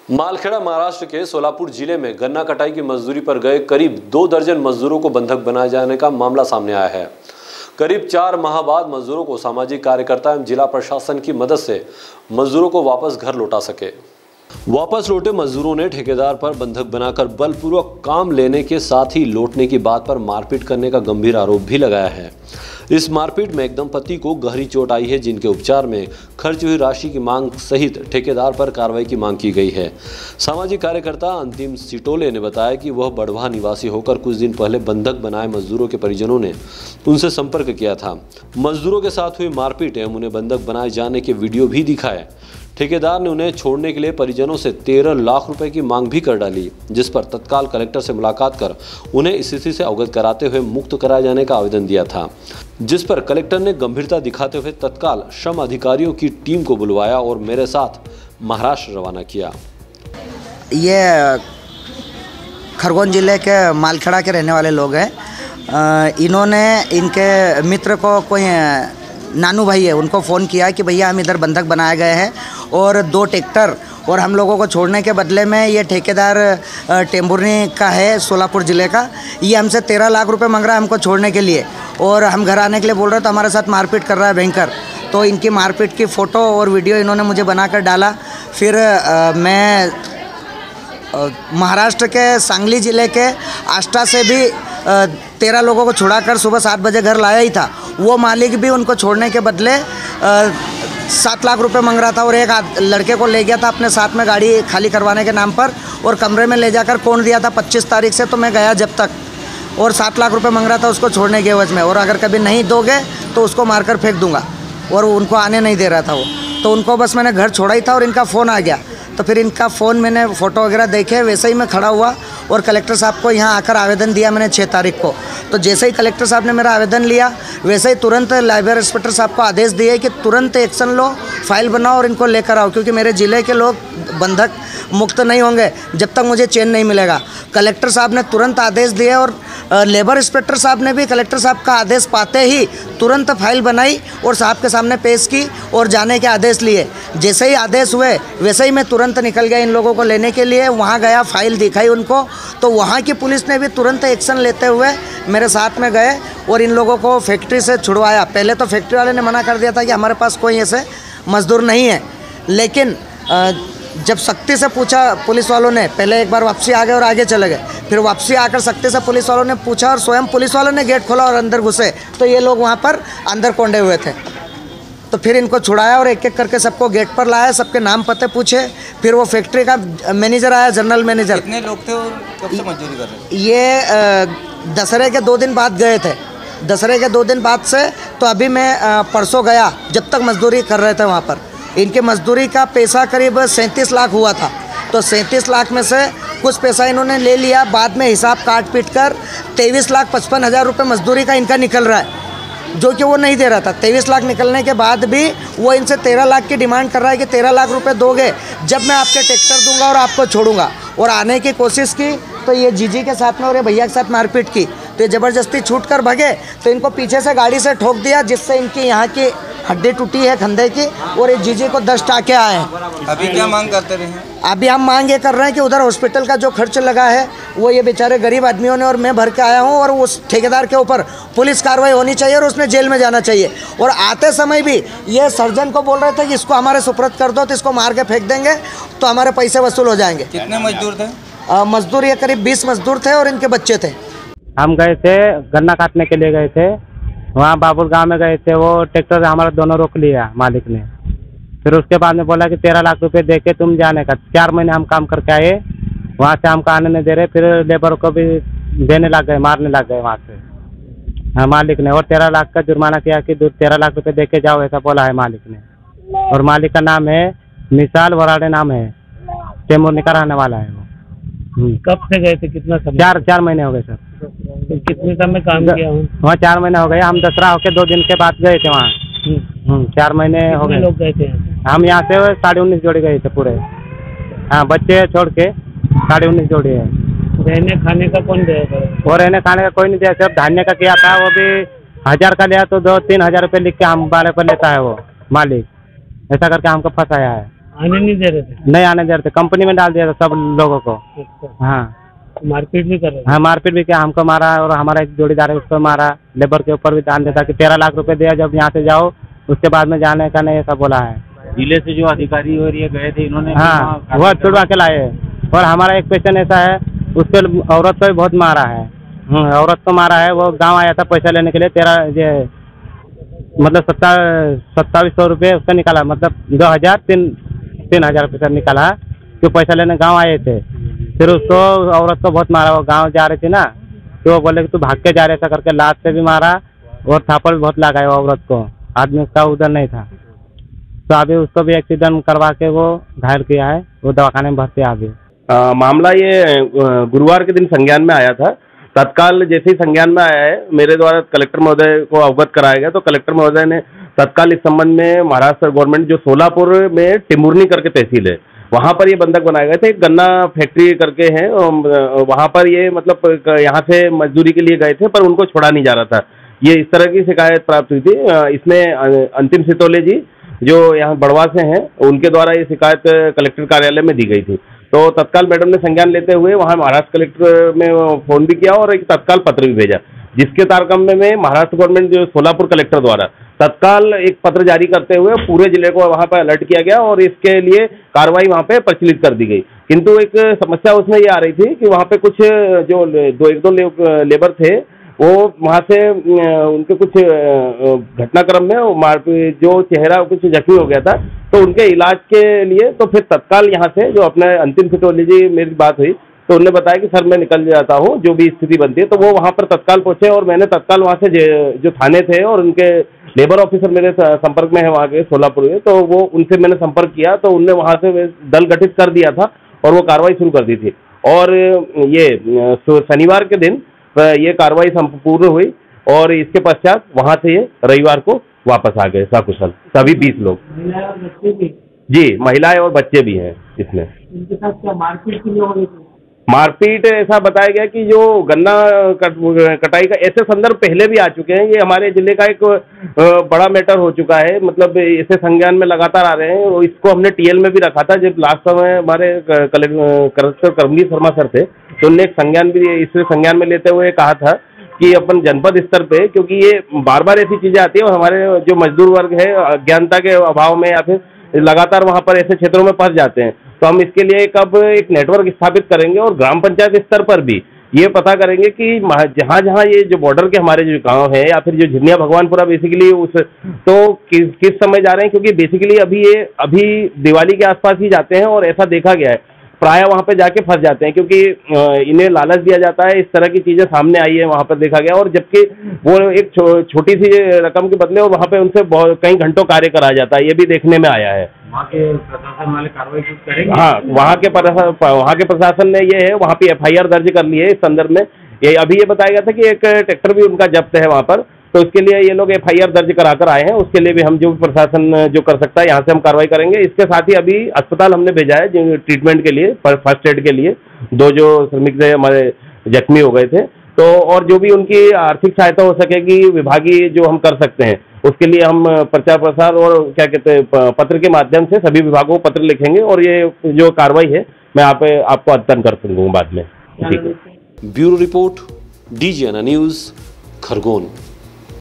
मालखेड़ा महाराष्ट्र के सोलापुर जिले में गन्ना कटाई की मजदूरी पर गए करीब 2 दर्जन मजदूरों को बंधक बनाए जाने का मामला सामने आया है। करीब 4 माह बाद मजदूरों को सामाजिक कार्यकर्ता एवं जिला प्रशासन की मदद से मजदूरों को वापस घर लौटा सके। वापस लौटे मजदूरों ने ठेकेदार पर बंधक बनाकर बलपूर्वक काम लेने के साथ ही लौटने की बात पर मारपीट करने का गंभीर आरोप भी लगाया है। इस मारपीट में एक दंपति को गहरी चोट आई है, जिनके उपचार में खर्च हुई राशि की मांग सहित ठेकेदार पर कार्रवाई की मांग की गई है। सामाजिक कार्यकर्ता अंतिम सिटोले ने बताया कि वह बड़वा निवासी होकर कुछ दिन पहले बंधक बनाए मजदूरों के परिजनों ने उनसे संपर्क किया था। मजदूरों के साथ हुई मारपीट एवं उन्हें बंधक बनाए जाने के वीडियो भी दिखाए। ठेकेदार ने उन्हें छोड़ने के लिए परिजनों से 13 लाख रुपए की मांग भी कर डाली, जिस पर तत्काल कलेक्टर से मुलाकात कर उन्हें स्थिति से अवगत कराते हुए मुक्त कराए जाने का आवेदन दिया था, जिस पर कलेक्टर ने गंभीरता दिखाते हुए तत्काल श्रम अधिकारियों की टीम को बुलवाया और मेरे साथ महाराष्ट्र रवाना किया। ये खरगोन जिले के मालखेड़ा के रहने वाले लोग हैं। इन्होंने इनके मित्र को कोई नानू भाई है, उनको फ़ोन किया कि भैया हम इधर बंधक बनाए गए हैं और 2 ट्रैक्टर और हम लोगों को छोड़ने के बदले में ये ठेकेदार टेम्बुर्नी का है, सोलापुर ज़िले का। ये हमसे 13 लाख रुपए मांग रहा है हमको छोड़ने के लिए और हम घर आने के लिए बोल रहे तो हमारे साथ मारपीट कर रहा है भयंकर। तो इनकी मारपीट की फ़ोटो और वीडियो इन्होंने मुझे बना कर डाला। फिर मैं महाराष्ट्र के सांगली ज़िले के आष्टा से भी 13 लोगों को छुड़ाकर सुबह 7 बजे घर लाया ही था। वो मालिक भी उनको छोड़ने के बदले 7 लाख रुपए मांग रहा था और एक लड़के को ले गया था अपने साथ में गाड़ी खाली करवाने के नाम पर और कमरे में ले जाकर कौन दिया था 25 तारीख से, तो मैं गया जब तक, और 7 लाख रुपए मांग रहा था उसको छोड़ने के एवज में, और अगर कभी नहीं दोगे तो उसको मारकर फेंक दूंगा, और उनको आने नहीं दे रहा था वो। तो उनको बस मैंने घर छोड़ा ही था और इनका फ़ोन आ गया। तो फिर इनका फ़ोन मैंने फ़ोटो वगैरह देखे, वैसे ही मैं खड़ा हुआ और कलेक्टर साहब को यहाँ आकर आवेदन दिया मैंने 6 तारीख को। तो जैसे ही कलेक्टर साहब ने मेरा आवेदन लिया वैसे ही तुरंत लाइब्रेरी इंस्पेक्टर साहब को आदेश दिए कि तुरंत एक्शन लो, फाइल बनाओ और इनको लेकर आओ, क्योंकि मेरे ज़िले के लोग बंधक मुक्त नहीं होंगे जब तक मुझे चैन नहीं मिलेगा। कलेक्टर साहब ने तुरंत आदेश दिए और लेबर इंस्पेक्टर साहब ने भी कलेक्टर साहब का आदेश पाते ही तुरंत फाइल बनाई और साहब के सामने पेश की और जाने के आदेश लिए। जैसे ही आदेश हुए वैसे ही मैं तुरंत निकल गया इन लोगों को लेने के लिए। वहाँ गया, फाइल दिखाई उनको, तो वहाँ की पुलिस ने भी तुरंत एक्शन लेते हुए मेरे साथ में गए और इन लोगों को फैक्ट्री से छुड़वाया। पहले तो फैक्ट्री वाले ने मना कर दिया था कि हमारे पास कोई ऐसे मजदूर नहीं है, लेकिन जब सख्ती से पूछा पुलिस वालों ने, पहले एक बार वापसी आ गए और आगे चले गए, फिर वापसी आकर सख्ती से पुलिस वालों ने पूछा और स्वयं पुलिस वालों ने गेट खोला और अंदर घुसे, तो ये लोग वहाँ पर अंदर कोंडे हुए थे। तो फिर इनको छुड़ाया और एक एक करके सबको गेट पर लाया, सबके नाम पते पूछे। फिर वो फैक्ट्री का मैनेजर आया, जनरल मैनेजर। कितने लोग थे और कब से मजदूरी कर रहे थे? ये दशहरे के 2 दिन बाद गए थे, दशहरे के 2 दिन बाद से। तो अभी मैं परसों गया, जब तक मजदूरी कर रहे थे वहाँ पर। इनके मजदूरी का पैसा करीब 37 लाख हुआ था, तो 37 लाख में से कुछ पैसा इन्होंने ले लिया। बाद में हिसाब काट पीट कर 23,55,000 रुपये मजदूरी का इनका निकल रहा है, जो कि वो नहीं दे रहा था। 23 लाख निकलने के बाद भी वो इनसे 13 लाख की डिमांड कर रहा है कि 13 लाख रुपए दोगे जब मैं आपके ट्रैक्टर दूंगा और आपको छोड़ूंगा। और आने की कोशिश की तो ये जीजी के साथ में और ये भैया के साथ मारपीट की, तो ये ज़बरदस्ती छूट कर भागे। तो इनको पीछे से गाड़ी से ठोक दिया, जिससे इनकी यहाँ की हड्डी टूटी है कंधे की, और ये जीजी को 10 टाके आए हैं। अभी क्या मांग करते रहे? अभी हम मांग ये कर रहे हैं कि उधर हॉस्पिटल का जो खर्च लगा है वो ये बेचारे गरीब आदमियों ने और मैं भर के आया हूँ, और उस ठेकेदार के ऊपर पुलिस कार्रवाई होनी चाहिए और उसने जेल में जाना चाहिए। और आते समय भी ये सर्जन को बोल रहे थे कि इसको हमारे सुपुर्द कर दो, तो इसको मार के फेंक देंगे तो हमारे पैसे वसूल हो जाएंगे। कितने मजदूर थे? मजदूर ये करीब 20 मजदूर थे और इनके बच्चे थे। हम गए थे गन्ना काटने के लिए गए थे, वहाँ बाबुल गांव में गए थे। वो ट्रैक्टर हमारा दोनों रोक लिया मालिक ने। फिर उसके बाद में बोला कि 13 लाख रुपए दे के तुम जाने का। 4 महीने हम काम करके आए, वहाँ से हमको आने नहीं दे रहे। फिर लेबर को भी देने लग गए, मारने लग गए वहाँ से मालिक ने, और 13 लाख का जुर्माना किया कि 13 लाख रुपए दे के जाओ, ऐसा बोला है मालिक ने। और मालिक का नाम है मिसाल वराड़े नाम है, टेम्बुर्नी का रहने वाला है वो। कब से गए थे? कितना समय? 4 महीने हो गए सर। तो कितने समय काम किया हूँ वहाँ? 4 महीने हो गए। हम दसरा होके 2 दिन के बाद गए थे वहाँ। 4 महीने हो गए। लोग गए थे? हम यहाँ से 19.5 जोड़ी गए थे पूरे। हाँ, बच्चे छोड़ के 19.5 जोड़ी है। रहने खाने का कौन देगा? और रहने खाने का कोई नहीं दिया, सिर्फ धान्य का किया था, वो भी 1000 का लिया तो 2-3 हजार रुपये लिख के हम वाले पर लेता है वो मालिक। ऐसा करके हमको फंसाया है। आने नहीं दे रहे थे? नहीं आने दे रहे थे, कंपनी में डाल दिया था सब लोगों को। अच्छा, हाँ मारपीट भी कर रहे थे? हाँ मारपीट भी किया, हमको मारा और हमारा एक जोड़ीदार है उसको मारा। लेबर के ऊपर भी डाल देता कि 13 लाख रुपए दिया जब यहाँ से जाओ, उसके बाद में जाने का नहीं, ऐसा बोला है। जिले से जो अधिकारी और ये गए थे इन्होंने हाँ वो छुड़वा के लाए। और हमारा एक पेशेंट ऐसा है, उसके औरत को भी बहुत मारा है। औरत को मारा है, वो गांव आया था पैसा लेने के लिए, 2700 रुपये उसका निकाला, मतलब 3,000 पैसा निकाला, जो पैसा लेने गांव आए थे। फिर उसको औरत को बहुत मारा, वो गांव जा रही थी ना, तो वो बोले कि तू भाग के जा रहे, ऐसा करके लात से भी मारा और थापड़ भी बहुत लगाया वो औरत को। आदमी उसका उधर नहीं था, तो अभी उसको भी एक्सीडेंट करवा के वो घायल किया है, वो दवाखाने में भर्ती है अभी। मामला ये गुरुवार के दिन संज्ञान में आया था। तत्काल जैसे ही संज्ञान में आया है, मेरे द्वारा कलेक्टर महोदय को अवगत कराया गया, तो कलेक्टर महोदय ने तत्काल इस संबंध में महाराष्ट्र गवर्नमेंट जो सोलापुर में टिमुरनी करके तहसील है, वहाँ पर ये बंधक बनाए गए थे। एक गन्ना फैक्ट्री करके है, वहाँ पर ये मतलब यहाँ से मजदूरी के लिए गए थे, पर उनको छोड़ा नहीं जा रहा था। ये इस तरह की शिकायत प्राप्त हुई थी। इसमें अंतिम सितोले जी जो यहाँ बड़वा से हैं, उनके द्वारा ये शिकायत कलेक्टर कार्यालय में दी गई थी। तो तत्काल मैडम ने संज्ञान लेते हुए वहाँ महाराष्ट्र कलेक्टर में फोन भी किया और एक तत्काल पत्र भी भेजा, जिसके तारतम्य में महाराष्ट्र गवर्नमेंट जो सोलापुर कलेक्टर द्वारा तत्काल एक पत्र जारी करते हुए पूरे जिले को वहाँ पर अलर्ट किया गया और इसके लिए कार्रवाई वहाँ पे प्रचलित कर दी गई। किंतु एक समस्या उसमें ये आ रही थी कि वहाँ पे कुछ जो एक दो लेबर थे, वो वहाँ से उनके कुछ घटनाक्रम में जो चेहरा कुछ जख्मी हो गया था, तो उनके इलाज के लिए तो फिर तत्काल यहाँ से जो अपने अंतिम सितोले जी मेरी बात हुई, तो उन्होंने बताया कि सर मैं निकल जाता हूँ, जो भी स्थिति बनती है। तो वो वहाँ पर तत्काल पहुँचे और मैंने तत्काल वहाँ से जो थाने थे और उनके लेबर ऑफिसर मेरे संपर्क में है वहाँ के सोलापुर में, तो वो उनसे मैंने संपर्क किया, तो उनने वहाँ से दल गठित कर दिया था और वो कार्रवाई शुरू कर दी थी। और ये शनिवार के दिन ये कार्रवाई संपूर्ण हुई और इसके पश्चात वहाँ से ये रविवार को वापस आ गए सकुशल, सभी 20 लोग। जी, महिलाएं और बच्चे भी हैं इसमें। इनके साथ क्या मारपीट की हो रही थी? मारपीट ऐसा बताया गया कि जो गन्ना कटाई का ऐसे संदर्भ पहले भी आ चुके हैं। ये हमारे जिले का एक बड़ा मैटर हो चुका है, मतलब ऐसे संज्ञान में लगातार आ रहे हैं। और इसको हमने टीएल में भी रखा था जब लास्ट समय हमारे कलेक्टर कर्मवीर शर्मा सर थे, तो उनने एक संज्ञान भी इस संज्ञान में लेते हुए कहा था कि अपन जनपद स्तर पे, क्योंकि ये बार बार ऐसी चीजें आती है और हमारे जो मजदूर वर्ग है अज्ञानता के अभाव में या फिर लगातार वहाँ पर ऐसे क्षेत्रों में फंस जाते हैं, तो हम इसके लिए अब एक नेटवर्क स्थापित करेंगे और ग्राम पंचायत स्तर पर भी ये पता करेंगे कि जहाँ जहाँ ये जो बॉर्डर के हमारे जो गांव है या फिर जो झिरनिया भगवानपुरा बेसिकली उस तो किस समय जा रहे हैं, क्योंकि बेसिकली अभी दिवाली के आसपास ही जाते हैं और ऐसा देखा गया है प्राय वहाँ पे जाके फंस जाते हैं, क्योंकि इन्हें लालच दिया जाता है। इस तरह की चीजें सामने आई है वहाँ पर देखा गया, और जबकि वो एक छोटी सी रकम के बदले और वहाँ पे उनसे कई घंटों कार्य कराया जाता है, ये भी देखने में आया है। वहाँ के प्रशासन वाले कार्रवाई करेंगे? हाँ, वहाँ के प्रशासन ने ये है वहाँ पे FIR दर्ज कर ली है इस संदर्भ में। ये अभी ये बताया गया था कि एक ट्रैक्टर भी उनका जब्त है वहाँ पर, तो उसके लिए ये लोग FIR दर्ज कराकर आए हैं। उसके लिए भी हम जो प्रशासन जो कर सकता है यहाँ से हम कार्रवाई करेंगे। इसके साथ ही अभी अस्पताल हमने भेजा है जो ट्रीटमेंट के लिए, फर्स्ट एड के लिए, 2 जो श्रमिक थे हमारे जख्मी हो गए थे, तो और जो भी उनकी आर्थिक सहायता हो सकेगी विभागीय जो हम कर सकते हैं, उसके लिए हम प्रचार प्रसार और क्या कहते हैं पत्र के माध्यम से सभी विभागों को पत्र लिखेंगे और ये जो कार्रवाई है मैं आपको अद्यतन कर दूंगा बाद में। ठीक है। Bureau report, DGNA news, Khargone.